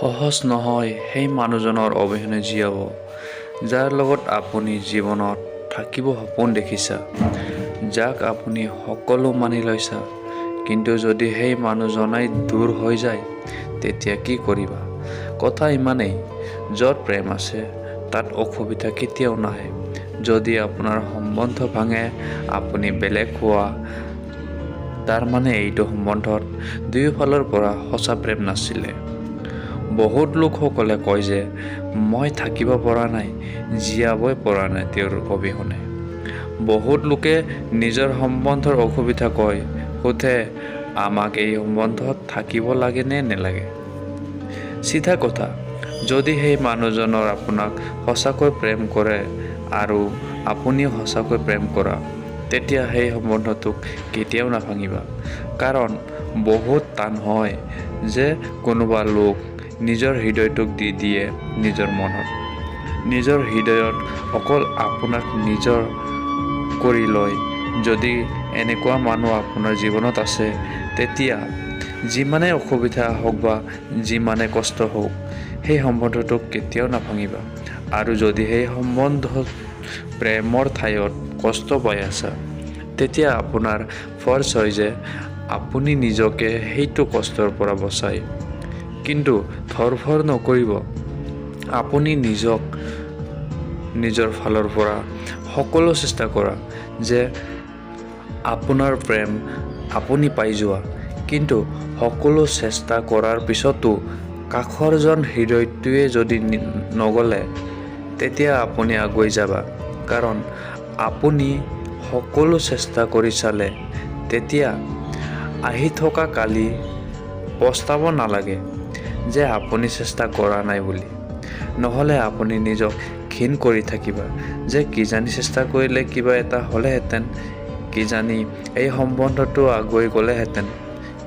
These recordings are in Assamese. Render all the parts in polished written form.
সহজ নহয় সেই মানুহজনৰ অবিহনে জীয়াব, যাৰ লগত আপুনি জীৱনত থাকিব সপোন দেখিছা, যাক আপুনি সকলো মানি লৈছা। কিন্তু যদি সেই মানুহজনাই দূৰ হৈ যায়, তেতিয়া কি কৰিবা? কথা ইমানেই, য'ত প্ৰেম আছে তাত অসুবিধা কেতিয়াও নাহে। যদি আপোনাৰ সম্বন্ধ ভাঙে, আপুনি বেলেগ হোৱা, তাৰ মানে এইটো সম্বন্ধত দুয়োফালৰ পৰা সঁচা প্ৰেম নাছিলে। বহুত লোকসকলে কয় যে মই থাকিব পৰা নাই, জীয়াবই পৰা নাই তেওঁৰ অবিহনে। বহুত লোকে নিজৰ সম্বন্ধৰ অসুবিধা কয়, সোধে আমাক এই সম্বন্ধত থাকিব লাগে নে নেলাগে। চিধা কথা, যদি সেই মানুহজনৰ আপোনাক সঁচাকৈ প্ৰেম কৰে আৰু আপুনিও সঁচাকৈ প্ৰেম কৰা, তেতিয়া সেই সম্বন্ধটোক কেতিয়াও নাভাঙিবা। কাৰণ বহুত টান হয় যে কোনোবা লোক নিজৰ হৃদয়টোক দি দিয়ে নিজৰ মনত, নিজৰ হৃদয়ত অকল আপোনাক নিজৰ কৰি লয়। যদি এনেকুৱা মানুহ আপোনাৰ জীৱনত আছে, তেতিয়া যিমানে অসুবিধা হওক বা যিমানে কষ্ট হওক, সেই সম্বন্ধটোক কেতিয়াও নাভাঙিবা। আৰু যদি সেই সম্বন্ধত প্ৰেমৰ ঠাইত কষ্ট পাই আছা, তেতিয়া আপোনাৰ ফৰ্জ হয় যে আপুনি নিজকে সেইটো কষ্টৰ পৰা বচায়। কিন্তু ধৰফৰ নকৰিব, আপুনি নিজক নিজৰ ফালৰ পৰা সকলো চেষ্টা কৰা যে আপোনাৰ প্ৰেম আপুনি পাই যোৱা। কিন্তু সকলো চেষ্টা কৰাৰ পিছতো কাষৰজন হৃদয়টোৱে যদি নগলে, তেতিয়া আপুনি আগুৱাই যাবা। কাৰণ আপুনি সকলো চেষ্টা কৰি চালে, তেতিয়া আহি থকা কালি পস্তাব নালাগে যে আপুনি চেষ্টা কৰা নাই বুলি। নহ'লে আপুনি নিজক ঘিণ কৰি থাকিবা যে কিজানি চেষ্টা কৰিলে কিবা এটা হ'লেহেঁতেন, কিজানি এই সম্বন্ধটো আগুৱাই গ'লেহেঁতেন।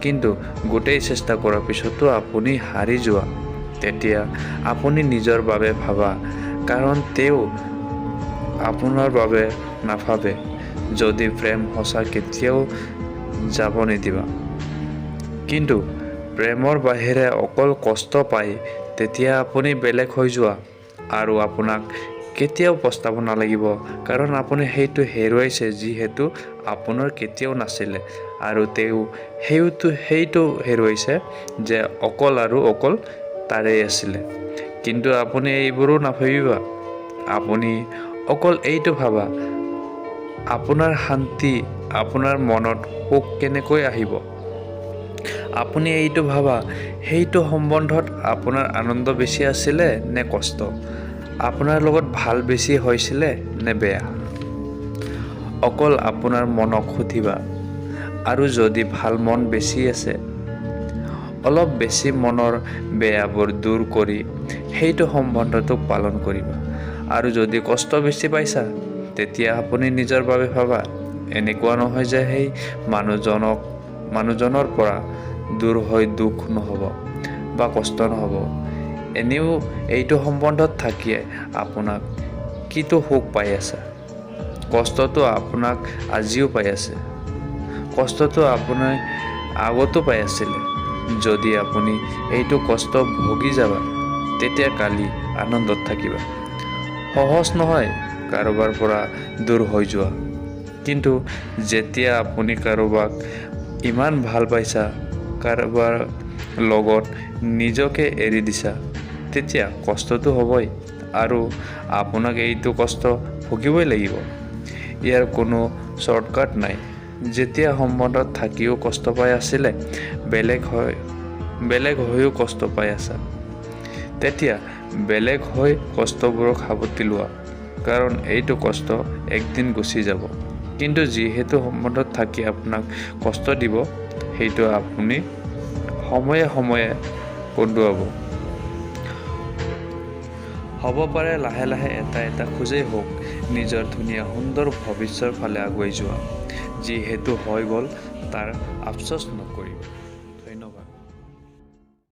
কিন্তু গোটেই চেষ্টা কৰাৰ পিছতো আপুনি হাৰি যোৱা, তেতিয়া আপুনি নিজৰ বাবে ভাবা, কাৰণ তেওঁ আপোনাৰ বাবে নাভাবে। যদি প্ৰেম সঁচা, কেতিয়াও যাব নিদিবা। কিন্তু প্ৰেমৰ বাহিৰে অকল কষ্ট পায়, তেতিয়া আপুনি বেলেগ হৈ যোৱা। আৰু আপোনাক কেতিয়াও পস্তাব নালাগিব, কাৰণ আপুনি সেইটো হেৰুৱাইছে যিহেতু আপোনাৰ কেতিয়াও নাছিলে। আৰু তেওঁ সেইটো হেৰুৱাইছে যে অকল আৰু অকল তাৰেই আছিলে। কিন্তু আপুনি এইবোৰো নাভাবিবা, আপুনি অকল এইটো ভাবা, আপোনাৰ শান্তি, আপোনাৰ মনত সুখ কেনেকৈ আহিব। আপুনি এইটো ভাবা, সেইটো সম্বন্ধত আপোনাৰ আনন্দ বেছি আছিলে নে কষ্ট, আপোনাৰ লগত ভাল বেছি হৈছিলে নে বেয়া। অকল আপোনাৰ মনক সুধিবা। আৰু যদি ভাল মন বেছি আছে, অলপ বেছি মনৰ বেয়াবোৰ দূৰ কৰি সেইটো সম্বন্ধটোক পালন কৰিবা। আৰু যদি কষ্ট বেছি পাইছা, তেতিয়া আপুনি নিজৰ বাবে ভাবা। এনেকুৱা নহয় যে সেই মানুহজনৰ পৰা দূৰ হৈ দুখ নহ'ব বা কষ্ট নহ'ব। এনেও এইটো সম্বন্ধত থাকিয়ে আপোনাক কিটো সুখ পাই আছা, কষ্টটো আপোনাক আজিও পাই আছে, কষ্টটো আপুনি আগতো পাই আছিলে। যদি আপুনি এইটো কষ্ট ভুগি যাবা, তেতিয়া কালি আনন্দত থাকিবা। সহজ নহয় কাৰোবাৰ পৰা দূৰ হৈ যোৱা, কিন্তু যেতিয়া আপুনি কাৰোবাক ইমান ভাল পাইছা, কাৰোবাৰ লগত নিজকে এৰি দিছা, তেতিয়া কষ্টটো হ'বই। আৰু আপোনাক এইটো কষ্ট ভুগিবই লাগিব। ইয়াৰ কোনো শ্বৰ্টকাট নাই। যেতিয়া সম্বন্ধত থাকিও কষ্ট পাই আছিলে, বেলেগ হৈও কষ্ট পাই আছা, তেতিয়া বেলেগ হৈ কষ্টবোৰক সাৱটি লোৱা। কাৰণ এইটো কষ্ট একদিন গুচি যাব। কিন্তু যিহেতু সম্বন্ধত থাকি আপোনাক কষ্ট দিব, সেইটো আপুনি সময়ে সময়ে কন্দুৱাব। হ'ব পাৰে লাহে লাহে এটা খোজেই হওক, নিজৰ ধুনীয়া সুন্দৰ ভৱিষ্যৰ ফালে আগুৱাই যোৱা। যিহেতু হৈ গ'ল, তাৰ আফচোচ নকৰিবা।